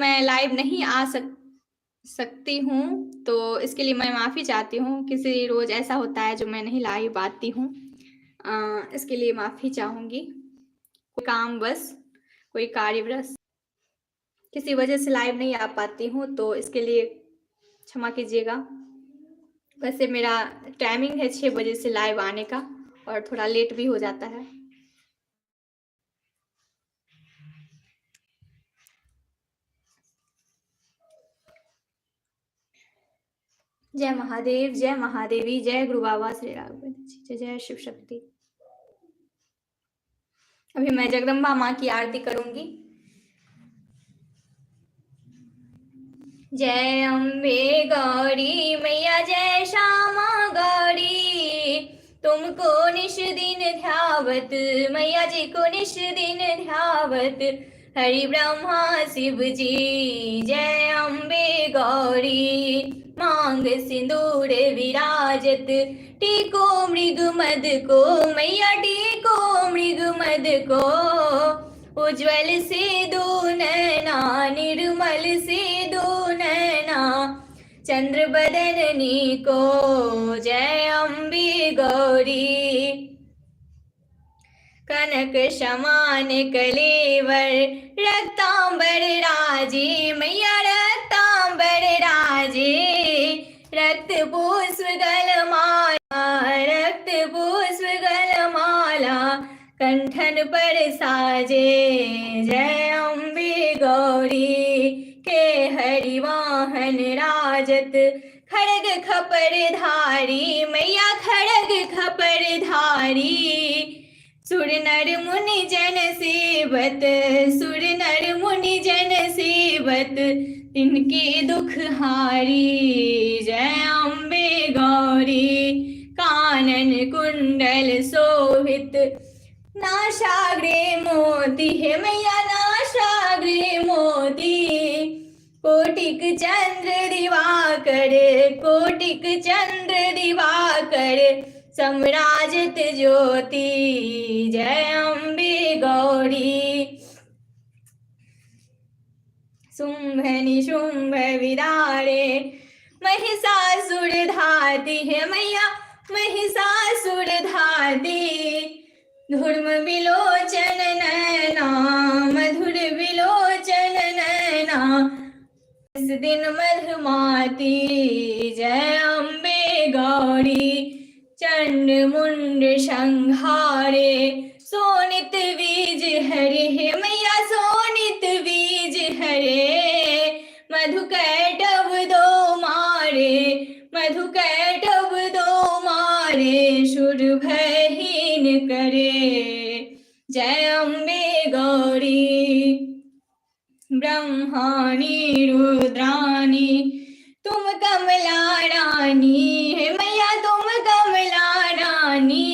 मैं लाइव नहीं आ सकती हूँ, तो इसके लिए मैं माफ़ी चाहती हूँ। किसी रोज़ ऐसा होता है जो मैं नहीं लाइव आती हूँ। इसके लिए माफ़ी चाहूँगी। कोई कामवश, कोई कार्यवश किसी वजह से लाइव नहीं आ पाती हूँ, तो इसके लिए क्षमा कीजिएगा। वैसे मेरा टाइमिंग है 6 बजे से लाइव आने का और थोड़ा लेट भी हो जाता है। जय महादेव, जय महादेवी, जय गुरु बाबा श्री राघवेंद्र जी, जय जय शिव शक्ति। अभी मैं जगदम्बा माँ की आरती करूंगी। जय अम्बे गौरी मैया, जय श्यामा गौरी, तुमको निश दिन ध्यावत, मैया जी को निश दिन ध्यावत, हरि ब्रह्मा शिव जी। जय अम्बे गौरी, मांग सिंदूर विराजत, टीको मृग मद को, मैया टीको मृग मद को, उज्ज्वल से दो नैना, निर्मल से दो नैना, चंद्र बदननी को। जय अम्बे गौरी, कनक समान कलेवर, रक्तांबर राजे, मैया रक्तांबर राजे, रक्त पुष्प गलमाला, रक्त पुष्प गलमाला, कंठन पर साजे। जय अम्बे गौरी, के हरिवाहन राजत, खड़ग खपर धारी, मैया खड़ग खपर धारी, सुर नर मुनि जन सेवत, सुर नर मुनि जन सेवत, तिनके दुख हारी। जय अम्बे गौरी, कानन कुंडल शोभित, नासाग्रे मोती, हे मैया नासाग्रे मोती, कोटिक चंद्र दिवाकर, कोटिक चंद्र दिवाकर, सम्राजत ज्योति। जय अम्बे गौरी, शुंभ निशुंभ विदारे, महिषासुर धाती, है मैया महिषासुर धाती, धूर्म विलोचन नैना, मधुर विलोचन नैना, इस दिन मधुमाती। जय अम्बे गौरी, चंड मुंड संहारे, सोनित बीज हरे, हे मैया सोनित बीज हरे, मधुकैटभ दो मारे, मधुकैटभ दो मारे, सुर भयहीन करे। जय अम्बे गौरी, ब्रह्माणी रुद्राणी, तुम कमला रानी, है मैया तुम कमला रानी,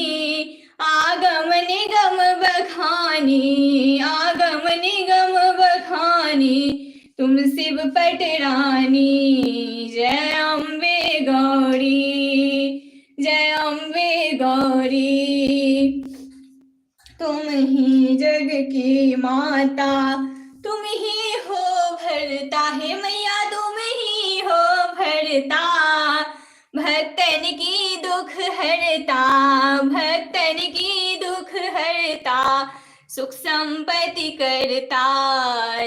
आगम निगम बखानी, आगम निगम बखानी, तुम शिव पटरानी। जय अम्बे गौरी, जय अम्बे गौरी, तुम ही जग की माता, तुम ही हो भरता, है मैया तुम ही हो भरता, भक्तन की दुख हरता, भक्तन की दुख हरता, सुख संपत्ति करता।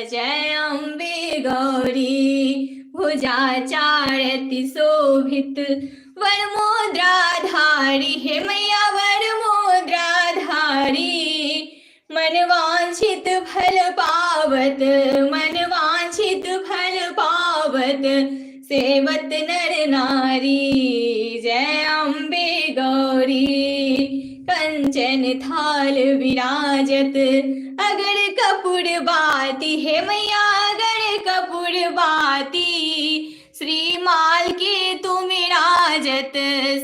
जय अम्बे गौरी, भुजाचारति शोभित, वर मुद्राधारी, है मैया वर मुद्राधारी, मन वांछित फल पावत, मन वांछित फल पावत, सेवत नर नारी। जय अम्बे गौरी, कंचन थाल विराजत, अगर कपूर बाती, है मैया अगर कपूर बाती, श्रीमाल के तुम राजत,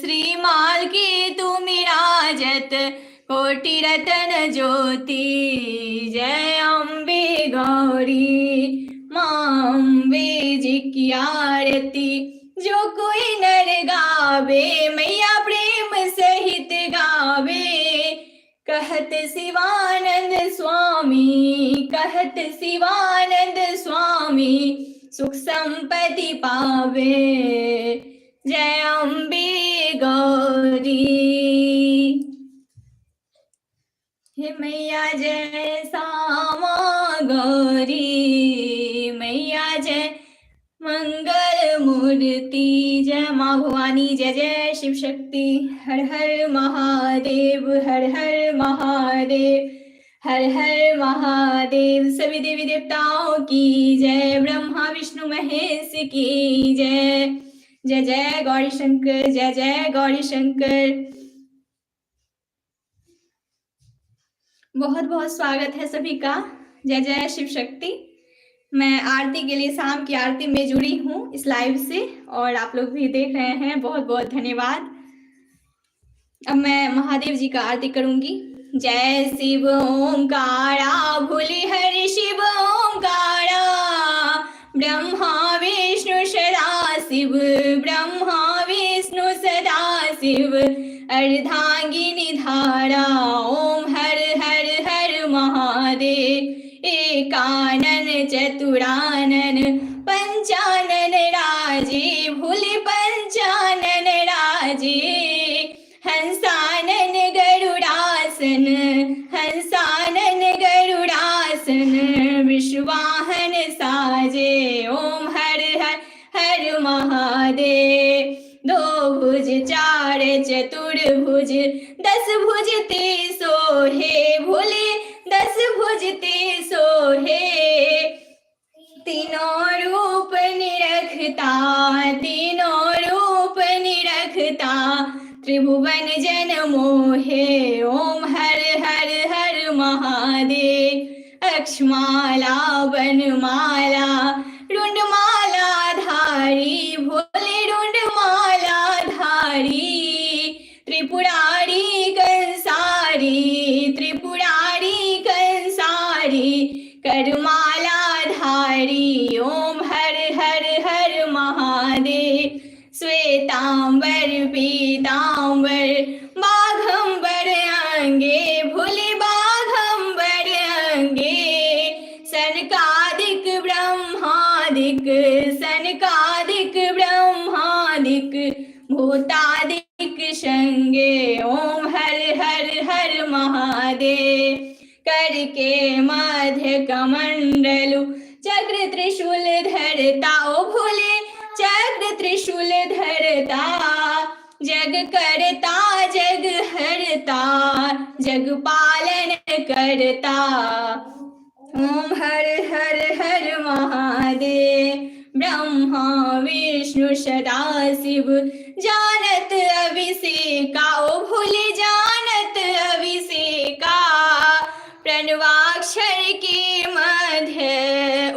श्रीमाल के तुम राजत, कोटि रतन ज्योति। जय अम्बे गौरी, माँ अम्बे जी की आरती, जो कोई नर गावे, मैया प्रेम सहित गावे, कहत शिवानंद स्वामी, कहत शिवानंद स्वामी, सुख संपत्ति पावे, जय अम्बे गौरी। हे मैया जय श्यामा गौरी, मैया जय मंगल मूर्ति, जय माँ भवानी, जय जय शिव शक्ति। हर हर महादेव, हर हर महादेव, हर हर महादेव। सभी देवी देवताओं की जय, ब्रह्मा विष्णु महेश की जय। जय जय गौरी शंकर, जय जय गौरी शंकर। बहुत बहुत स्वागत है सभी का। जय जय शिव शक्ति। मैं आरती के लिए, शाम की आरती में जुड़ी हूँ इस लाइव से, और आप लोग भी देख रहे हैं, बहुत बहुत धन्यवाद। अब मैं महादेव जी का आरती करूंगी। जय शिव ओंकारा, भोले हरि शिव ओंकारा, ब्रह्मा विष्णु सदा शिव, ब्रह्मा विष्णु सदा शिव, अर्धांगिनी धारा, ओम हर हर हर महादेव। एकानन चतुरानन पंचानन राजे, भोले पंचानन राजे, हंसानन गरुड़ासन, हंसानन गरुड़ासन, विश्वाहन साजे, ओम हर हर हर महादेव। दो भुज चार चतुर्भुज, 10 भुज ते सोहे, भोले 10 भुज ते सोहे, तीनों रूप निरखता, तीनों रूप निरखता, त्रिभुवन जन मोहे, ओम हर हर हर महादेव। अक्षमाला वनमाला, रुंडमाला धारी, भोले रुंडमाला धारी, त्रिपुरारी कंसारी, त्रिपुरारी कंसारी, करमाला धारी, ओम हर हर हर महादेव। श्वेतांबर पीतांबर, बाघंबर अंगे, भोले बाघंबर अंगे, सनकादिक ब्रह्मादिक, सनकादिक ब्रह्मादिक, भूतादिक संगे, ओम हर हर हर महादेव। करके मध्य कमंडलु, चक्र त्रिशूल धरता, ओ भोले चक्र त्रिशूल धरता, जग करता जग हरता, जग पालन करता, ओम हर हर हर महादेव। ब्रह्मा विष्णु सदा शिव, जानत अभिषेका, ओ भोले जानत अभिषेका, प्रणवाक्षर के मध्य,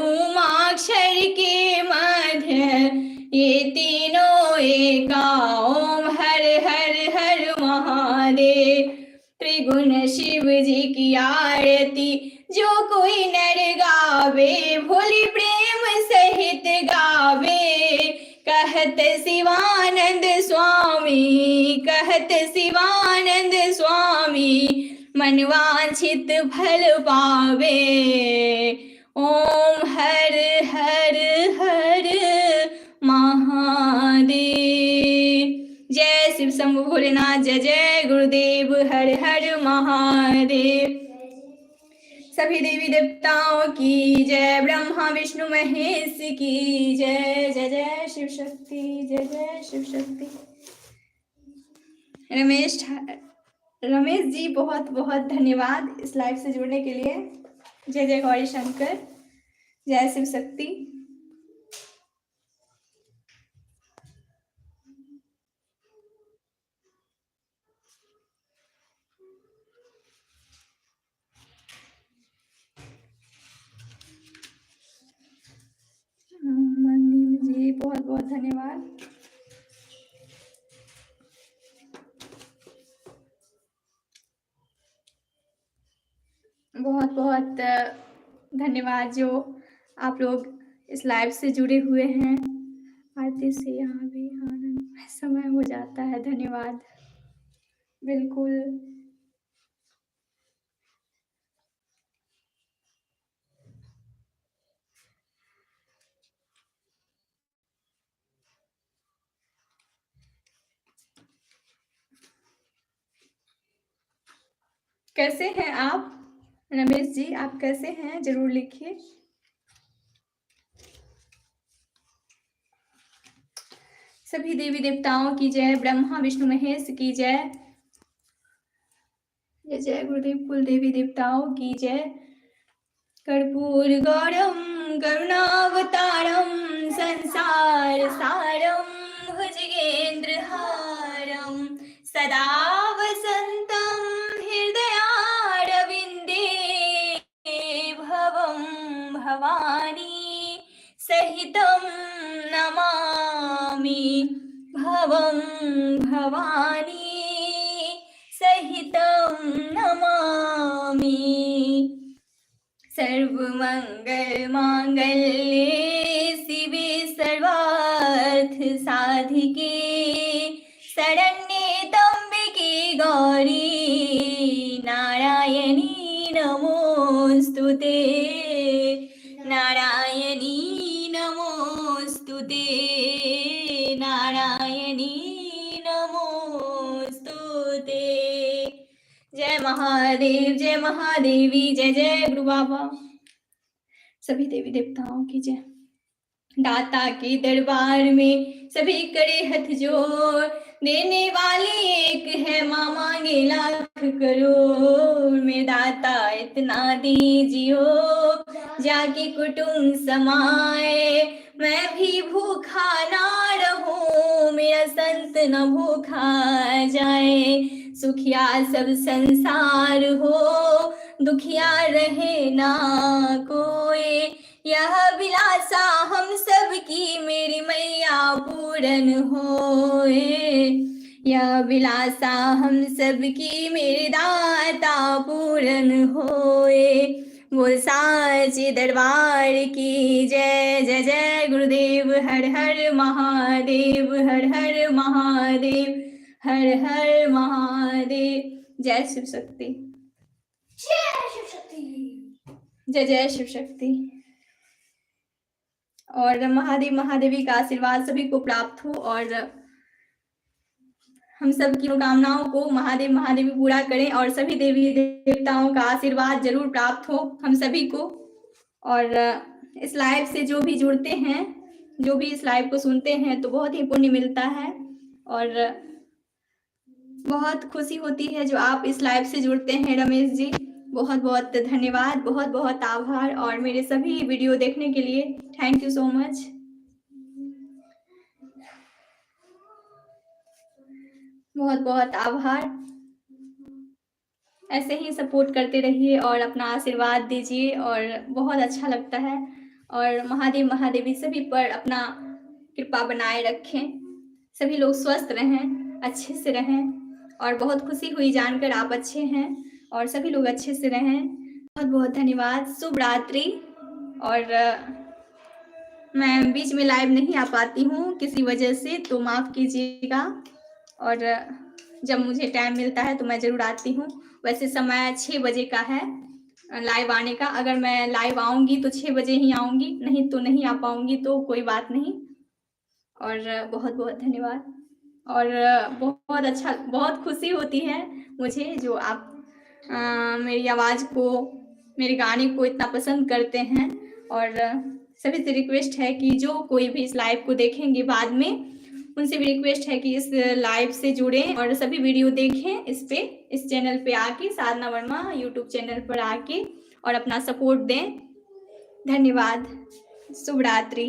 उमाक्षर के मध्य, ये तीनों एका, ओम हर हर हर महादेव। त्रिगुण शिव जी की आरती, जो कोई नर गावे, भोले प्रेम सहित गावे, कहत शिवानंद स्वामी, कहत शिवानंद स्वामी, मनवांछित फल पावे, ओम हर हर हर महादेव। जय शिव शंभु भोलेनाथ, जय जय गुरुदेव, हर हर महादेव। सभी देवी देवताओं की जय, ब्रह्मा विष्णु महेश की जय। जय जय शिव शक्ति, जय जय शिव शक्ति। रमेश जी बहुत बहुत धन्यवाद इस लाइव से जुड़ने के लिए। जय जय गौरी शंकर, जय शिव शक्ति। मंदिर जी बहुत बहुत धन्यवाद। बहुत बहुत धन्यवाद जो आप लोग इस लाइव से जुड़े हुए हैं। आरती से यहाँ भी आनंद समय हो जाता है। धन्यवाद। बिल्कुल कैसे हैं आप? रमेश जी, आप कैसे हैं? ज़रूर लिखिए। सभी देवी देवताओं की जय, ब्रह्मा विष्णु महेश की जय। जय जय गुरुदेव कुल देवी देवताओं की जय। कर्पूर गौरम करुणावतारम संसार सारम भुजगेन्द्रहारम सदा वसंतं हृदयारविन्दे भवं भवानी सहितं नमामि भवं भवानी सहितं नमामि। सर्वमङ्गलमाङ्गल्ये शिवे सर्वार्थसाधिके शरण्ये त्र्यम्बके गौरी नारायणी नमोऽस्तु ते नारायणी नमोऽस्तु ते नारायणी नमोऽस्तु ते। जय महादेव जय महादेवी जय जय गुरु बाबा। सभी देवी देवताओं की जय। दाता के दरबार में सभी करे हथ जोड़, देने वाली एक है माँ मांगे लाख करोड़। मेरे दाता इतना दीजियो जाके कुटुंब समाए, मैं भी भूखा ना रहूं मेरा संत न भूखा जाए। सुखिया सब संसार हो दुखिया रहे ना कोई, यह विलासा हम सब की मेरी मैया पूरन होए। यह विलासा हम सब की मेरे दाता पूरन होए। बोल साचे दरबार की जय जय जय गुरुदेव हर हर महादेव हर हर महादेव हर हर महादेव। जय शिव शक्ति जय शिव शक्ति जय जय शिव शक्ति। और महादेव महादेवी का आशीर्वाद सभी को प्राप्त हो और हम सब की मनोकामनाओं को महादेव महादेवी पूरा करें और सभी देवी देवताओं का आशीर्वाद जरूर प्राप्त हो हम सभी को। और इस लाइव से जो भी जुड़ते हैं, जो भी इस लाइव को सुनते हैं तो बहुत ही पुण्य मिलता है और बहुत खुशी होती है जो आप इस लाइव से जुड़ते हैं। रमेश जी बहुत बहुत धन्यवाद, बहुत बहुत आभार और मेरे सभी वीडियो देखने के लिए थैंक यू सो मच। बहुत बहुत आभार। ऐसे ही सपोर्ट करते रहिए और अपना आशीर्वाद दीजिए और बहुत अच्छा लगता है। और महादेव महादेवी सभी पर अपना कृपा बनाए रखें, सभी लोग स्वस्थ रहें, अच्छे से रहें और बहुत खुशी हुई जानकर आप अच्छे हैं और सभी लोग अच्छे से रहें। बहुत बहुत धन्यवाद। शुभ रात्रि। और मैं बीच में लाइव नहीं आ पाती हूँ किसी वजह से, तो माफ़ कीजिएगा और जब मुझे टाइम मिलता है तो मैं ज़रूर आती हूँ। वैसे समय 6 बजे का है लाइव आने का। अगर मैं लाइव आऊँगी तो 6 बजे ही आऊँगी, नहीं तो नहीं आ पाऊँगी, तो कोई बात नहीं। और बहुत बहुत धन्यवाद और बहुत अच्छा, बहुत खुशी होती है मुझे जो आप मेरी आवाज़ को, मेरे गाने को इतना पसंद करते हैं। और सभी से रिक्वेस्ट है कि जो कोई भी इस लाइव को देखेंगे बाद में, उनसे भी रिक्वेस्ट है कि इस लाइव से जुड़ें और सभी वीडियो देखें इस चैनल पे आके, साधना वर्मा यूट्यूब चैनल पर आके और अपना सपोर्ट दें। धन्यवाद। शुभ रात्रि।